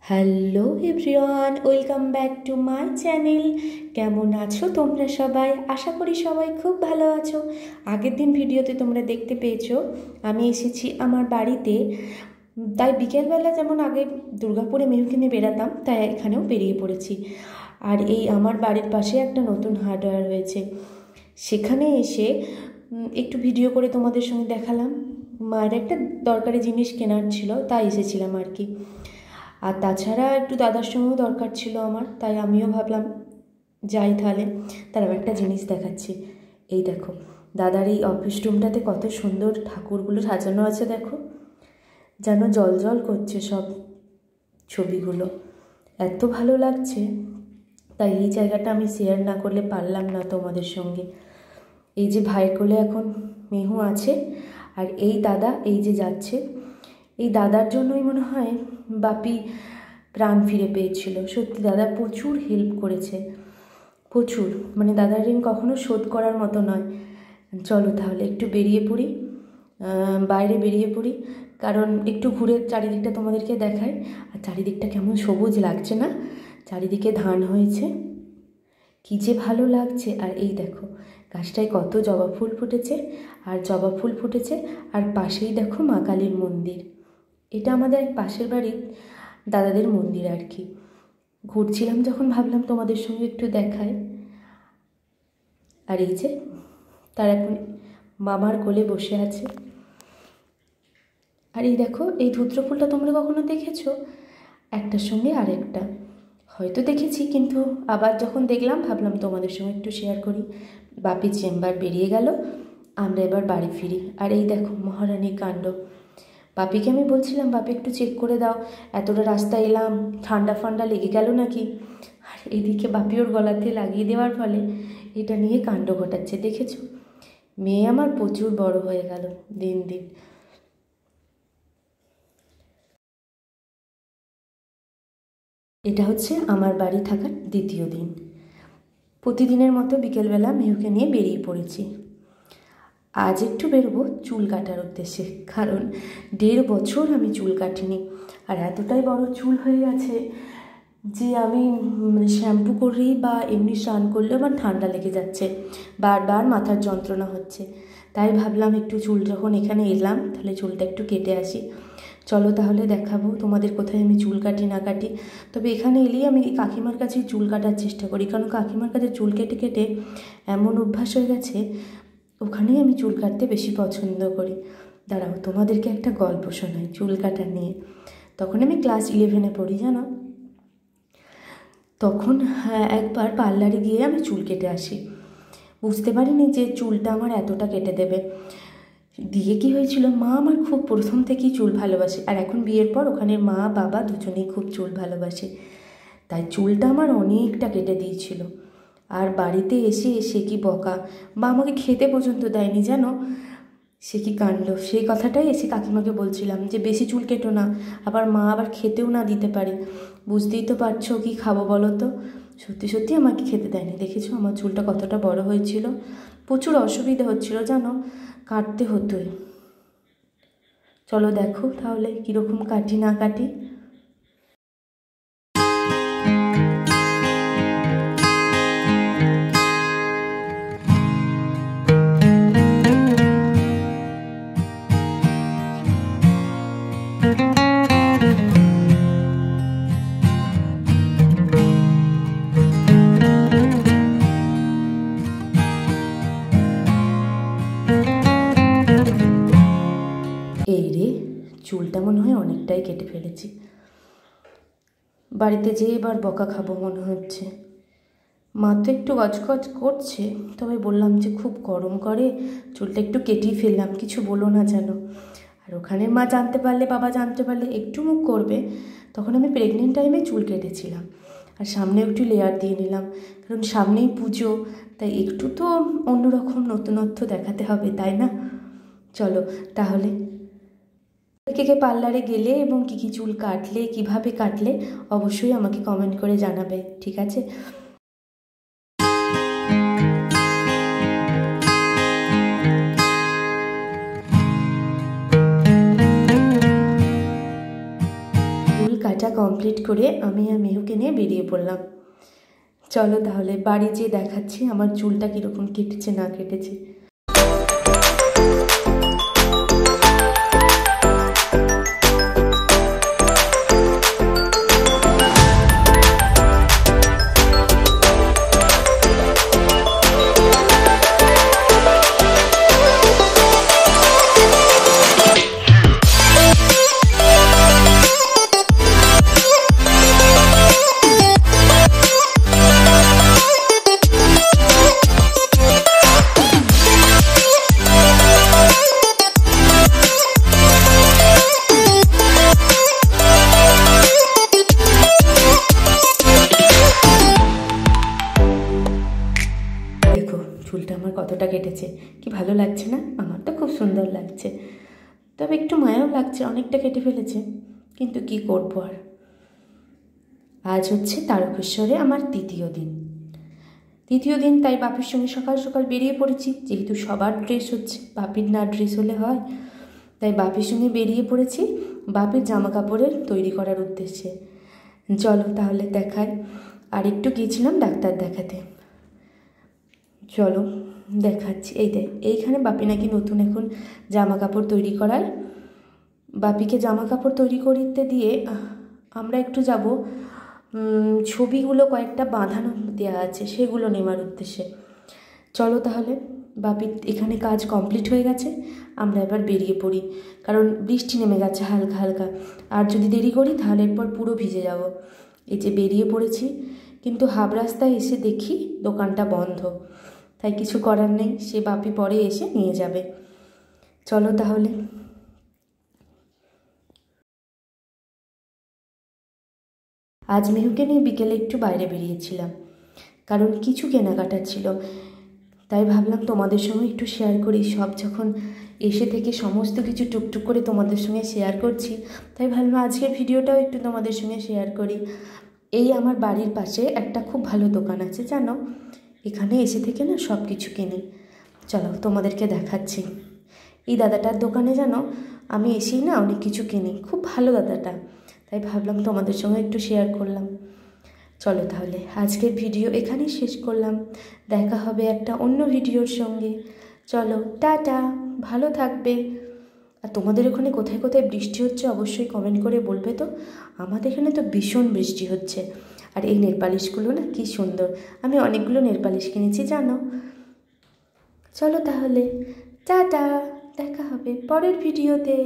Hello everyone, welcome back to my channel. কেমন আছো তোমরা সবাই? আশা করি সবাই খুব ভালো আছো। আগের দিন ভিডিওতে তোমরা দেখতে পেয়েছো আমি এসেছি আমার বাড়িতে, তাই বিকেলবেলা যেমন আগে দুর্গাপুরে মেহুকে নিয়ে বেরাতাম, তাই এখানেও বেরিয়ে পড়েছি। আর এই আমার বাড়ির পাশে একটা নতুন হার্ডওয়্যার হয়েছে, সেখানে এসে একটু ভিডিও করে তোমাদের সঙ্গে দেখালাম। মায়ের একটা দরকারি জিনিস কেনার ছিল, তাই এসেছিলাম আর কি। আর তাছাড়া একটু দাদার সঙ্গেও দরকার ছিল আমার, তাই আমিও ভাবলাম যাই তাহলে। তার একটা জিনিস দেখাচ্ছি, এই দেখো দাদার এই অফিস রুমটাতে কত সুন্দর ঠাকুরগুলো সাজানো আছে, দেখো যেন জল জল করছে সব ছবিগুলো, এত ভালো লাগছে। তাই এই জায়গাটা আমি শেয়ার না করলে পারলাম না তোমাদের সঙ্গে। এই যে ভাইয়ের কোলে এখন মেহু আছে, আর এই দাদা এই যে যাচ্ছে, এই দাদার জন্যই মনে হয় বাপি প্রাণ ফিরে পেয়েছিল। সত্যি দাদা প্রচুর হেল্প করেছে, প্রচুর, মানে দাদার ঋণ কখনো শোধ করার মতো নয়। চলো তাহলে একটু বেরিয়ে পড়ি, বাইরে বেরিয়ে পড়ি, কারণ একটু ঘুরে চারিদিকটা তোমাদেরকে দেখাই। আর চারিদিকটা কেমন সবুজ লাগছে না, চারিদিকে ধান হয়েছে, কী যে ভালো লাগছে। আর এই দেখো গাছটায় কত জবা ফুল ফুটেছে, আর জবা ফুল ফুটেছে, আর পাশেই দেখো মা কালীর মন্দির। এটা আমাদের এক পাশের বাড়ির দাদাদের মন্দির আর কি। ঘুরছিলাম যখন ভাবলাম তোমাদের সঙ্গে একটু দেখাই। আর এই যে তার এখন মামার কোলে বসে আছে। আর এই দেখো এই ধুত্র ফুলটা তোমরা কখনো দেখেছো? একটার সঙ্গে আরেকটা হয়তো দেখেছি, কিন্তু আবার যখন দেখলাম ভাবলাম তোমাদের সঙ্গে একটু শেয়ার করি। বাপির চেম্বার বেরিয়ে গেল, আমরা এবার বাড়ি ফিরি। আর এই দেখো মহারানীর কাণ্ড। বাপিকে আমি বলছিলাম বাপি একটু চেক করে দাও, এতটা রাস্তা এলাম, ঠান্ডা ফান্ডা লেগে গেল নাকি। আর এইদিকে বাপি ওর গলাতে লাগিয়ে দেওয়ার ফলে এটা নিয়ে কাণ্ড ঘটাচ্ছে, দেখেছো? মেয়ে আমার প্রচুর বড় হয়ে গেল দিন দিন। এটা হচ্ছে আমার বাড়ি থাকার দ্বিতীয় দিন। প্রতিদিনের মতো বিকেলবেলা মেহুকে নিয়ে বেরিয়ে পড়েছি। আজ একটু বেরোবো চুল কাটার উদ্দেশ্যে, কারণ 1.5 বছর আমি চুল কাটিনি। আর এতটাই বড় চুল হয়ে গেছে যে আমি শ্যাম্পু করলেই বা এমনি স্নান করলেও আমার ঠান্ডা লেগে যাচ্ছে, বারবার মাথার যন্ত্রণা হচ্ছে। তাই ভাবলাম একটু চুল যখন এখানে এলাম তাহলে চুলটা একটু কেটে আসি। চলো তাহলে দেখাবো তোমাদের কোথায় আমি চুল কাটি না কাটি। তবে এখানে এলেই আমি কাকিমার কাছেই চুল কাটার চেষ্টা করি, কারণ কাকিমার কাছে চুল কেটে কেটে এমন অভ্যাস হয়ে গেছে, ওখানেই আমি চুল কাটতে বেশি পছন্দ করি। দাঁড়াও তোমাদেরকে একটা গল্প শোনাই চুল কাটা নিয়ে। তখন আমি ক্লাস 11-এ পড়ি, জানো। তখন একবার পার্লারে গিয়ে আমি চুল কেটে আসি, বুঝতে পারিনি যে চুলটা আমার এতটা কেটে দেবে। দিয়ে কি হয়েছিল, মা আমার খুব প্রথম থেকেই চুল ভালোবাসে, আর এখন বিয়ের পর ওখানে মা বাবা দুজনেই খুব চুল ভালোবাসে, তাই চুলটা আমার অনেকটা কেটে দিয়েছিল। আর বাড়িতে এসে সে কি বকা, বা আমাকে খেতে পর্যন্ত দেয়নি, জানো। সে কি কাণ্ড, সেই কথাটাই এসে কাকিমাকে বলছিলাম যে বেশি চুল কেটো না, আবার মা আবার খেতেও না দিতে পারে। বুঝতেই তো পারছো কী খাবো বলো তো। সত্যি সত্যি আমাকে খেতে দেয়নি। দেখেছো আমার চুলটা কতটা বড় হয়েছিল, প্রচুর অসুবিধা হচ্ছিল, জানো, কাটতে হতোই। চলো দেখো তাহলে কীরকম কাটি না কাটি। এই রে, চুলটা মনে হয় অনেকটাই কেটে ফেলেছি। বাড়িতে যেয়ে এবার বকা খাবো মনে হচ্ছে। মা তো একটু গজগজ করছে, তবে বললাম যে খুব গরম করে, চুলটা একটু কেটেই ফেললাম, কিছু বলো না যেন। আর ওখানে মা জানতে পারলে, বাবা জানতে পারলে একটু মুখ করবে। তখন আমি প্রেগনেন্ট টাইমে চুল কেটেছিলাম, আর সামনে একটু লেয়ার দিয়ে নিলাম, কারণ সামনেই পুজো, তাই একটু তো অন্যরকম নতুনত্ব দেখাতে হবে, তাই না? চলো তাহলে, কে কে পার্লারে গেলে এবং কী কী চুল কাটলে, কিভাবে কাটলে, অবশ্যই আমাকে কমেন্ট করে জানাবে, ঠিক আছে? চুল কাটা কমপ্লিট করে আমি আর মেহুকে নিয়ে বেরিয়ে পড়লাম। চলো তাহলে বাড়ি যেয়ে দেখাচ্ছি আমার চুলটা কীরকম কেটেছে না কেটেছে। চুলটা আমার কতটা কেটেছে, কি ভালো লাগছে না? আমার তো খুব সুন্দর লাগছে, তবে একটু মায়াও লাগছে, অনেকটা কেটে ফেলেছে, কিন্তু কি করব আর। আজ হচ্ছে তারকেশ্বরে আমার তৃতীয় দিন, তাই বাপির সঙ্গে সকাল সকাল বেরিয়ে পড়েছি। যেহেতু সবার ড্রেস হচ্ছে, বাপির না ড্রেস হলে হয়, তাই বাপির সঙ্গে বেরিয়ে পড়েছি বাপির জামা কাপড়ের তৈরি করার উদ্দেশ্যে। চলো তাহলে দেখাই। আর একটু গিয়েছিলাম ডাক্তার দেখাতে, চলো দেখাচ্ছি। এইখানে বাপি নাকি নতুন এখন জামা কাপড় তৈরি করায়। বাপিকে জামা কাপড় তৈরি করতে দিয়ে আমরা একটু যাব, ছবিগুলো কয়েকটা বাঁধানো দেওয়া আছে, সেগুলো নেওয়ার উদ্দেশ্যে। চলো তাহলে, বাপির এখানে কাজ কমপ্লিট হয়ে গেছে, আমরা এবার বেরিয়ে পড়ি, কারণ বৃষ্টি নেমে গেছে হালকা হালকা, আর যদি দেরি করি তাহলে এরপর পুরো ভিজে যাব। এই যে বেরিয়ে পড়েছি, কিন্তু হাফ রাস্তায় এসে দেখি দোকানটা বন্ধ, তাই কিছু করার নেই, সে বাপি পরে এসে নিয়ে যাবে। চলো তাহলে। আজ মেহুকে নিয়ে বিকেলে একটু বাইরে বেরিয়েছিলাম, কারণ কিছু কেনাকাটা ছিল, তাই ভাবলাম তোমাদের সঙ্গে একটু শেয়ার করি। সব যখন এসে থেকে সমস্ত কিছু টুকটুক করে তোমাদের সঙ্গে শেয়ার করছি, তাই ভাবলাম আজকের ভিডিওটাও একটু তোমাদের সঙ্গে শেয়ার করি। এই আমার বাড়ির পাশে একটা খুব ভালো দোকান আছে জানো, এখানে এসে থেকে না সব কিছু কিনি। চলো তোমাদেরকে দেখাচ্ছি। এই দাদাটার দোকানে জানো আমি এসেই না অনেক কিছু কিনি, খুব ভালো দাদাটা, তাই ভাবলাম তোমাদের সঙ্গে একটু শেয়ার করলাম। চলো তাহলে আজকের ভিডিও এখানেই শেষ করলাম, দেখা হবে একটা অন্য ভিডিওর সঙ্গে। চলো টাটা, ভালো থাকবে। আর তোমাদের ওখানে কোথায় কোথায় বৃষ্টি হচ্ছে অবশ্যই কমেন্ট করে বলবে তো। আমাদের এখানে তো ভীষণ বৃষ্টি হচ্ছে। আর এই নেলপালিশগুলো না কি সুন্দর, আমি অনেকগুলো নেলপালিশ কিনেছি জানো। চলো তাহলে টাটা, দেখা হবে পরের ভিডিওতে।